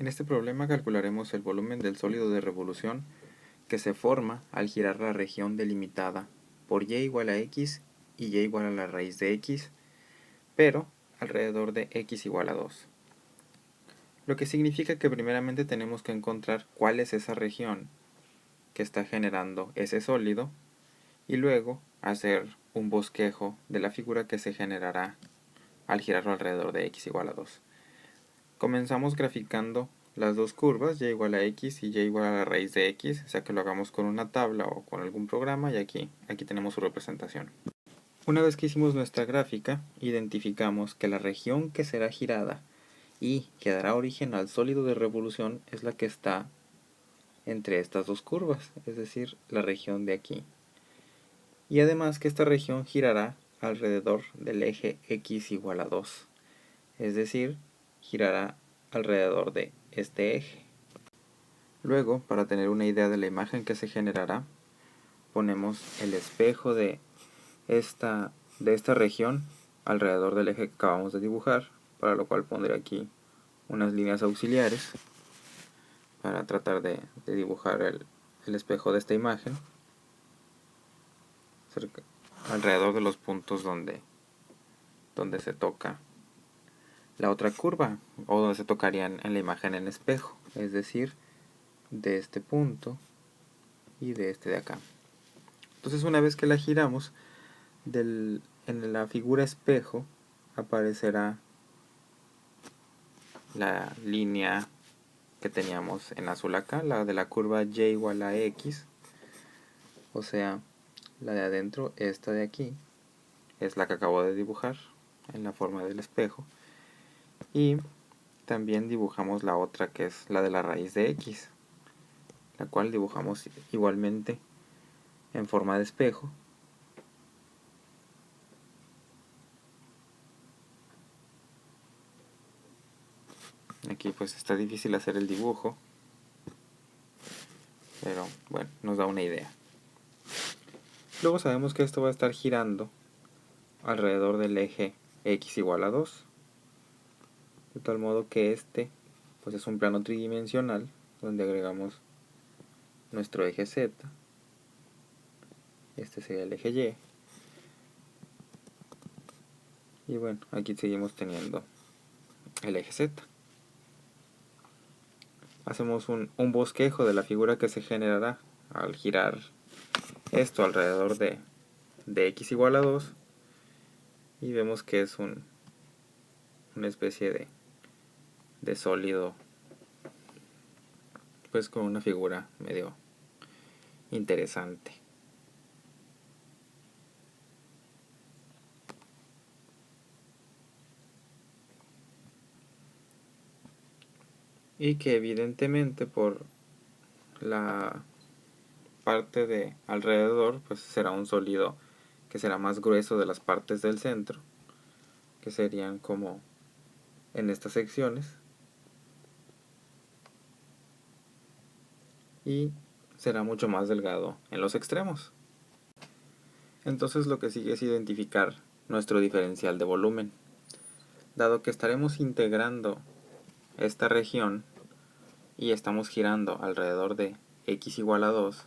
En este problema calcularemos el volumen del sólido de revolución que se forma al girar la región delimitada por y igual a x y y igual a la raíz de x, pero alrededor de x igual a 2. Lo que significa que primeramente tenemos que encontrar cuál es esa región que está generando ese sólido y luego hacer un bosquejo de la figura que se generará al girarlo alrededor de x igual a 2. Comenzamos graficando las dos curvas, y igual a x y y igual a la raíz de x, sea que lo hagamos con una tabla o con algún programa, y aquí tenemos su representación. Una vez que hicimos nuestra gráfica, identificamos que la región que será girada y que dará origen al sólido de revolución es la que está entre estas dos curvas, es decir, la región de aquí. Y además que esta región girará alrededor del eje x igual a 2, es decir, girará alrededor de este eje. Luego, para tener una idea de la imagen que se generará, ponemos el espejo de esta región alrededor del eje que acabamos de dibujar, para lo cual pondré aquí unas líneas auxiliares para tratar de dibujar el espejo de esta imagen alrededor de los puntos donde se toca la otra curva, o donde se tocarían en la imagen en espejo, es decir, de este punto y de este de acá. Entonces, una vez que la giramos, en la figura espejo aparecerá la línea que teníamos en azul acá, la de la curva y igual a x, o sea, la de adentro, esta de aquí, es la que acabo de dibujar en la forma del espejo, y también dibujamos la otra, que es la de la raíz de x, la cual dibujamos igualmente en forma de espejo. Aquí pues está difícil hacer el dibujo, pero bueno, nos da una idea. Luego sabemos que esto va a estar girando alrededor del eje x igual a 2, de tal modo que este pues es un plano tridimensional donde agregamos nuestro eje z, este sería el eje y bueno, aquí seguimos teniendo el eje z. Hacemos un bosquejo de la figura que se generará al girar esto alrededor de x igual a 2 y vemos que es una especie de sólido, pues con una figura medio interesante. Y que evidentemente por la parte de alrededor pues será un sólido que será más grueso de las partes del centro, que serían como en estas secciones, y será mucho más delgado en los extremos. Entonces lo que sigue es identificar nuestro diferencial de volumen. Dado que estaremos integrando esta región y estamos girando alrededor de x igual a 2,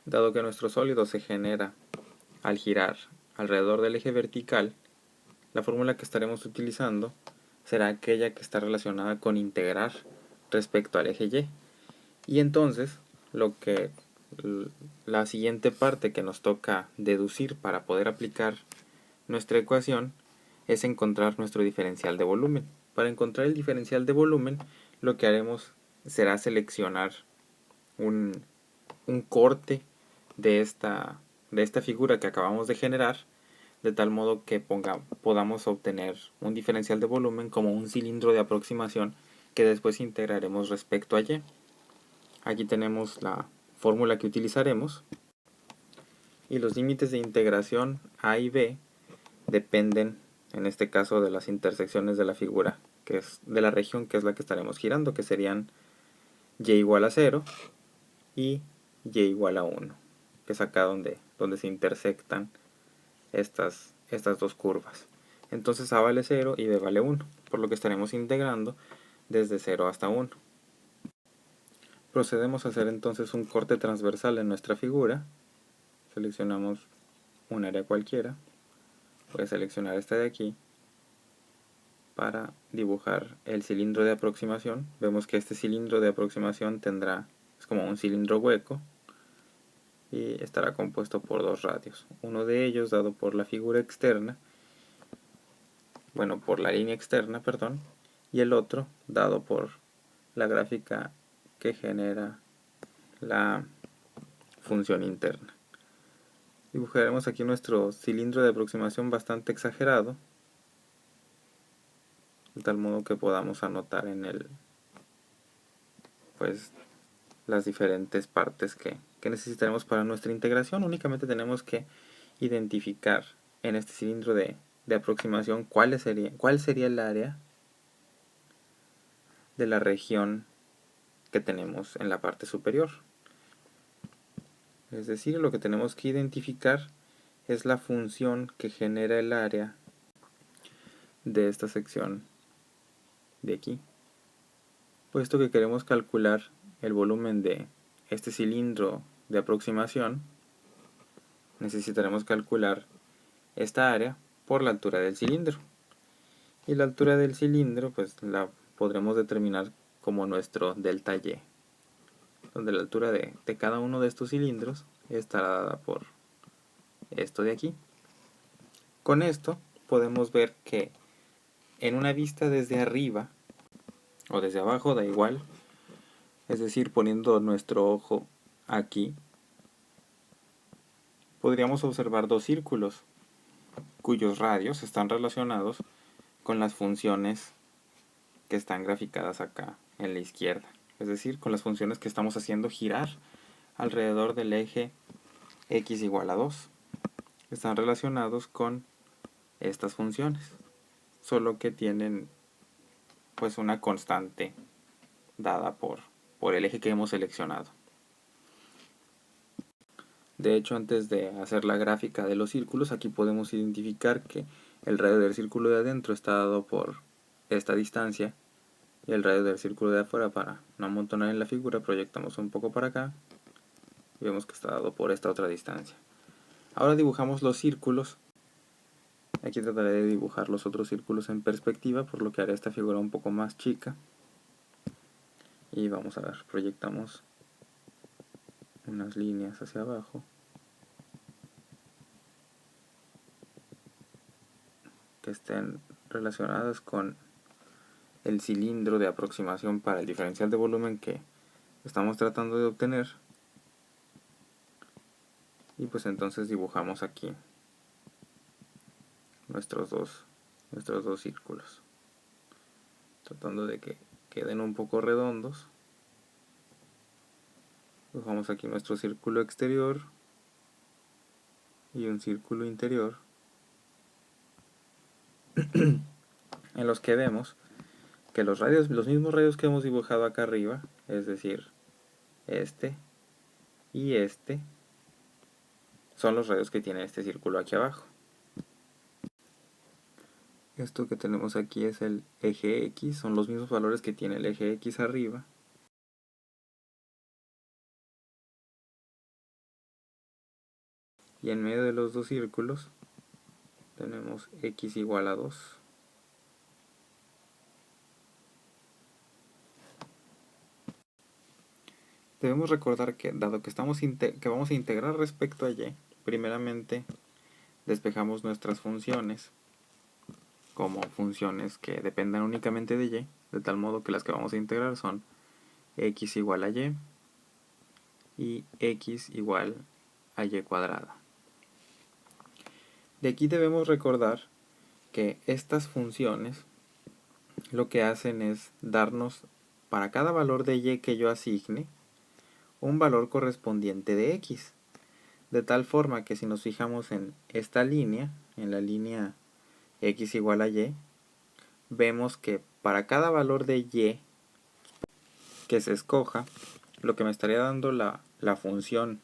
dado que nuestro sólido se genera al girar alrededor del eje vertical, la fórmula que estaremos utilizando será aquella que está relacionada con integrar respecto al eje y. Y entonces, la siguiente parte que nos toca deducir para poder aplicar nuestra ecuación es encontrar nuestro diferencial de volumen. Para encontrar el diferencial de volumen, lo que haremos será seleccionar un corte de esta figura que acabamos de generar, de tal modo que podamos obtener un diferencial de volumen como un cilindro de aproximación que después integraremos respecto a y. Aquí tenemos la fórmula que utilizaremos, y los límites de integración a y b dependen, en este caso, de las intersecciones de la figura, que es de la región que es la que estaremos girando, que serían y igual a 0 y y igual a 1, que es acá donde se intersectan estas dos curvas. Entonces a vale 0 y b vale 1. por lo que estaremos integrando desde 0 hasta 1. Procedemos a hacer entonces un corte transversal en nuestra figura. Seleccionamos un área cualquiera. Voy a seleccionar esta de aquí para dibujar el cilindro de aproximación. Vemos que este cilindro de aproximación es como un cilindro hueco y estará compuesto por dos radios. Uno de ellos dado por la figura externa, por la línea externa, perdón, y el otro dado por la gráfica que genera la función interna. Dibujaremos aquí nuestro cilindro de aproximación bastante exagerado, de tal modo que podamos anotar en él las diferentes partes que necesitaremos para nuestra integración. Únicamente tenemos que identificar en este cilindro de aproximación cuál sería el área de la región que tenemos en la parte superior. Es decir, lo que tenemos que identificar es la función que genera el área de esta sección de aquí. Puesto que queremos calcular el volumen de este cilindro de aproximación, necesitaremos calcular esta área por la altura del cilindro. Y la altura del cilindro la podremos determinar como nuestro delta Y, donde la altura de cada uno de estos cilindros estará dada por esto de aquí. Con esto podemos ver que en una vista desde arriba o desde abajo, da igual, es decir, poniendo nuestro ojo aquí, podríamos observar dos círculos cuyos radios están relacionados con las funciones que están graficadas acá en la izquierda, es decir, con las funciones que estamos haciendo girar alrededor del eje x igual a 2. Están relacionados con estas funciones, solo que tienen una constante dada por el eje que hemos seleccionado. De hecho, antes de hacer la gráfica de los círculos, aquí podemos identificar que el radio del círculo de adentro está dado por esta distancia y el radio del círculo de afuera, para no amontonar en la figura, proyectamos un poco para acá y vemos que está dado por esta otra distancia. Ahora dibujamos los círculos. Aquí trataré de dibujar los otros círculos en perspectiva, por lo que haré esta figura un poco más chica. Y vamos a ver, proyectamos unas líneas hacia abajo que estén relacionadas con el cilindro de aproximación para el diferencial de volumen que estamos tratando de obtener. Y entonces dibujamos aquí nuestros dos círculos, tratando de que queden un poco redondos. Dibujamos aquí nuestro círculo exterior y un círculo interior, en los que vemos que los mismos radios que hemos dibujado acá arriba, es decir, este y este, son los radios que tiene este círculo aquí abajo. Esto que tenemos aquí es el eje X, son los mismos valores que tiene el eje X arriba. Y en medio de los dos círculos tenemos X igual a 2. Debemos recordar que, dado que vamos a integrar respecto a Y, primeramente despejamos nuestras funciones como funciones que dependan únicamente de Y, de tal modo que las que vamos a integrar son X igual a y X igual a Y cuadrada. De aquí debemos recordar que estas funciones lo que hacen es darnos, para cada valor de Y que yo asigne, un valor correspondiente de X. De tal forma que si nos fijamos en esta línea, en la línea X igual a Y, vemos que para cada valor de Y que se escoja, lo que me estaría dando la función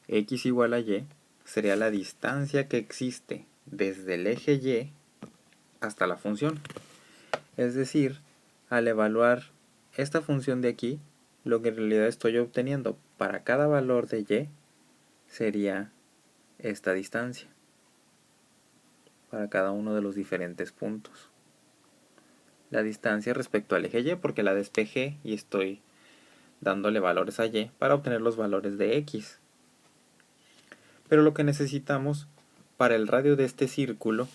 X igual a Y sería la distancia que existe desde el eje Y hasta la función. Es decir, al evaluar esta función de aquí, lo que en realidad estoy obteniendo para cada valor de y sería esta distancia para cada uno de los diferentes puntos. La distancia respecto al eje y porque la despejé y estoy dándole valores a y para obtener los valores de x. Pero lo que necesitamos para el radio de este círculo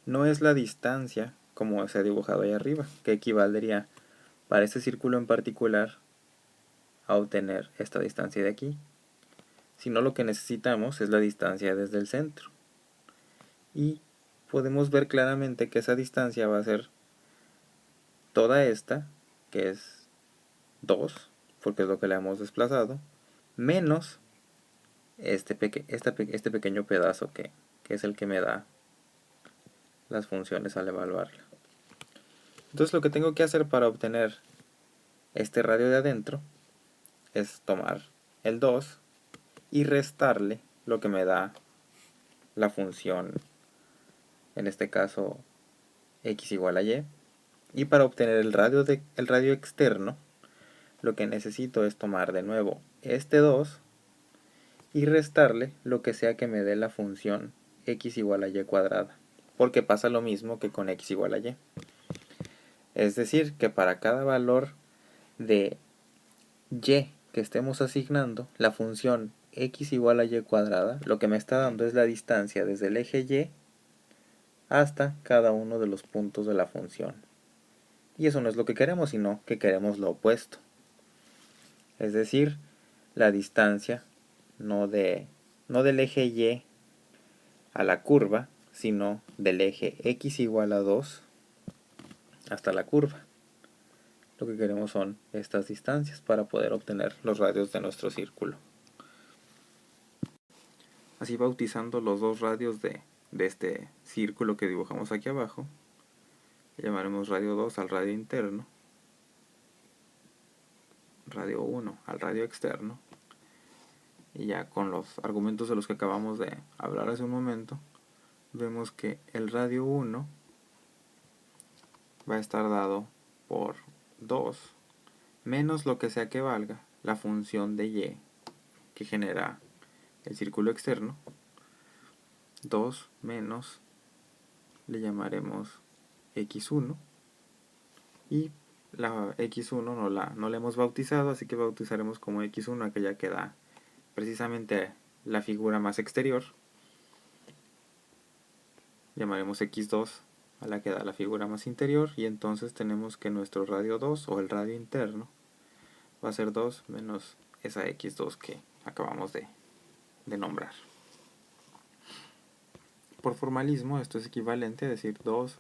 no es la distancia como se ha dibujado ahí arriba, que equivaldría para este círculo en particular a obtener esta distancia de aquí, sino lo que necesitamos es la distancia desde el centro. Y podemos ver claramente que esa distancia va a ser toda esta, que es 2, porque es lo que le hemos desplazado, menos este pequeño pedazo que es el que me da las funciones al evaluarla. Entonces lo que tengo que hacer para obtener este radio de adentro es tomar el 2 y restarle lo que me da la función, en este caso x igual a y. Y para obtener el radio externo, lo que necesito es tomar de nuevo este 2 y restarle lo que sea que me dé la función x igual a y cuadrada, porque pasa lo mismo que con x igual a y. Es decir, que para cada valor de y que estemos asignando, la función x igual a y cuadrada, lo que me está dando es la distancia desde el eje y hasta cada uno de los puntos de la función. Y eso no es lo que queremos, sino que queremos lo opuesto. Es decir, la distancia no del eje y a la curva, sino del eje x igual a 2 hasta la curva. Lo que queremos son estas distancias para poder obtener los radios de nuestro círculo. Así, bautizando los dos radios de este círculo que dibujamos aquí abajo, le llamaremos radio 2 al radio interno, radio 1 al radio externo, y ya con los argumentos de los que acabamos de hablar hace un momento, vemos que el radio 1 va a estar dado por 2 menos lo que sea que valga la función de y que genera el círculo externo. 2 menos, le llamaremos x1, y la x1 no la hemos bautizado, así que bautizaremos como x1 aquella que da precisamente la figura más exterior. Llamaremos x2 a la que da la figura más interior, y entonces tenemos que nuestro radio 2 o el radio interno va a ser 2 menos esa x2 que acabamos de nombrar. Por formalismo, esto es equivalente a decir 2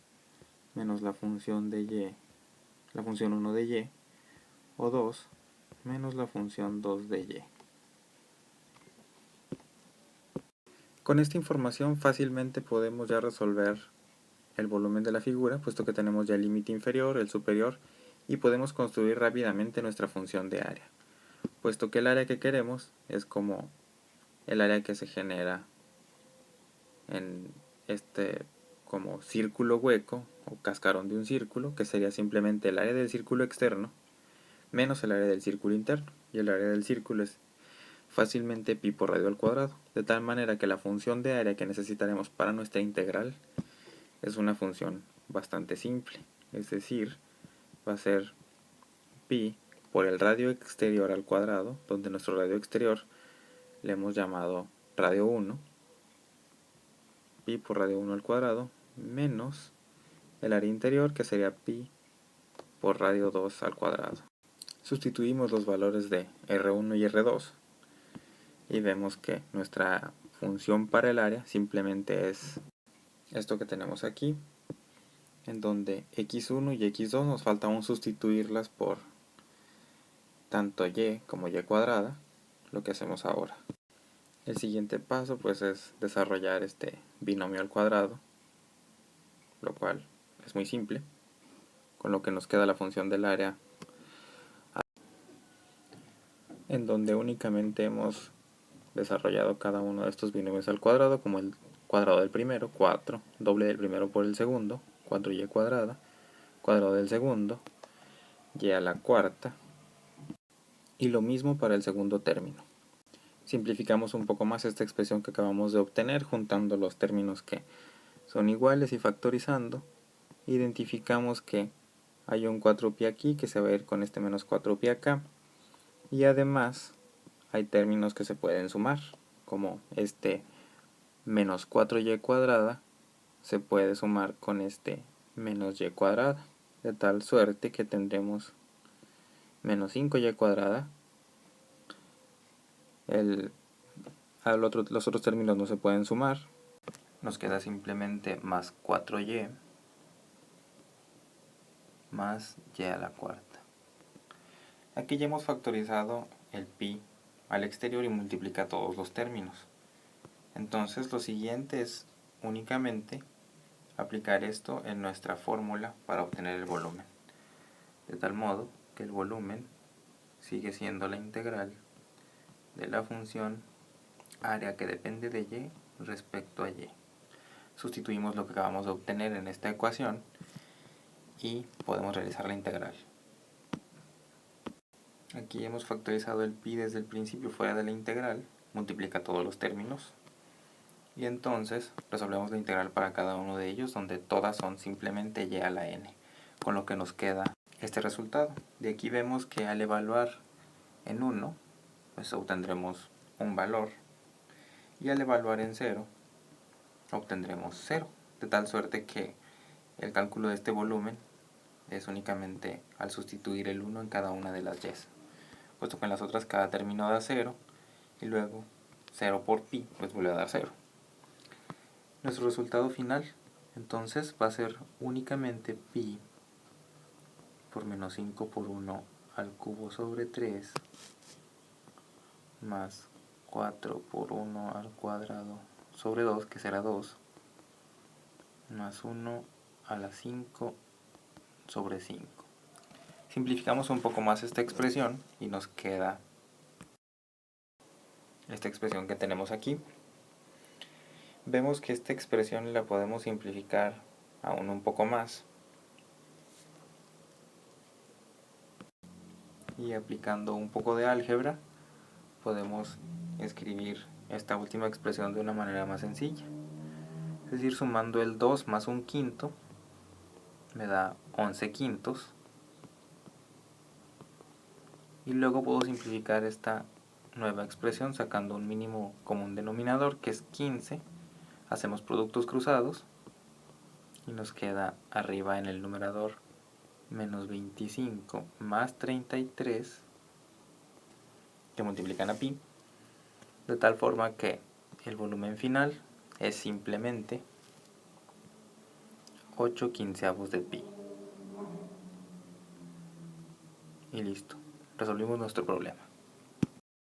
menos la función de y, la función 1 de y, o 2 menos la función 2 de y. Con esta información fácilmente podemos ya resolver el volumen de la figura, puesto que tenemos ya el límite inferior, el superior, y podemos construir rápidamente nuestra función de área, puesto que el área que queremos es como el área que se genera en este como círculo hueco o cascarón de un círculo, que sería simplemente el área del círculo externo menos el área del círculo interno, y el área del círculo es fácilmente pi por radio al cuadrado, de tal manera que la función de área que necesitaremos para nuestra integral es una función bastante simple, es decir, va a ser pi por el radio exterior al cuadrado, donde nuestro radio exterior le hemos llamado radio 1, pi por radio 1 al cuadrado, menos el área interior, que sería pi por radio 2 al cuadrado. Sustituimos los valores de R1 y R2 y vemos que nuestra función para el área simplemente es esto que tenemos aquí, en donde x1 y x2 nos falta aún sustituirlas por tanto y como y cuadrada, lo que hacemos ahora. El siguiente paso pues es desarrollar este binomio al cuadrado, lo cual es muy simple, con lo que nos queda la función del área, en donde únicamente hemos desarrollado cada uno de estos binomios al cuadrado, como el cuadrado del primero, 4, doble del primero por el segundo, 4y cuadrada, cuadrado del segundo, y a la cuarta, y lo mismo para el segundo término. Simplificamos un poco más esta expresión que acabamos de obtener juntando los términos que son iguales y factorizando. Identificamos que hay un 4pi aquí que se va a ir con este menos 4pi acá, y además hay términos que se pueden sumar, como este menos 4y cuadrada se puede sumar con este menos y cuadrada, de tal suerte que tendremos menos 5y cuadrada. Los otros términos no se pueden sumar, nos queda simplemente más 4y más y a la cuarta. Aquí ya hemos factorizado el pi al exterior y multiplica todos los términos. Entonces lo siguiente es únicamente aplicar esto en nuestra fórmula para obtener el volumen. De tal modo que el volumen sigue siendo la integral de la función área que depende de y respecto a y. Sustituimos lo que acabamos de obtener en esta ecuación y podemos realizar la integral. Aquí hemos factorizado el pi desde el principio fuera de la integral, multiplica todos los términos, y entonces resolvemos la integral para cada uno de ellos, donde todas son simplemente y a la n, con lo que nos queda este resultado. De aquí vemos que al evaluar en 1, pues obtendremos un valor, y al evaluar en 0, obtendremos 0, de tal suerte que el cálculo de este volumen es únicamente al sustituir el 1 en cada una de las y's, puesto que en las otras cada término da 0, y luego 0 por pi pues vuelve a dar 0. Nuestro resultado final entonces va a ser únicamente pi por menos 5 por 1 al cubo sobre 3 más 4 por 1 al cuadrado sobre 2, que será 2, más 1 a la 5 sobre 5. Simplificamos un poco más esta expresión y nos queda esta expresión que tenemos aquí. Vemos que esta expresión la podemos simplificar aún un poco más, y aplicando un poco de álgebra podemos escribir esta última expresión de una manera más sencilla. Es decir, sumando el 2 más un quinto me da 11 quintos, y luego puedo simplificar esta nueva expresión sacando un mínimo común denominador que es 15. Hacemos productos cruzados y nos queda arriba en el numerador menos 25 más 33 que multiplican a pi, de tal forma que el volumen final es simplemente 8 quinceavos de pi. Y listo, resolvimos nuestro problema.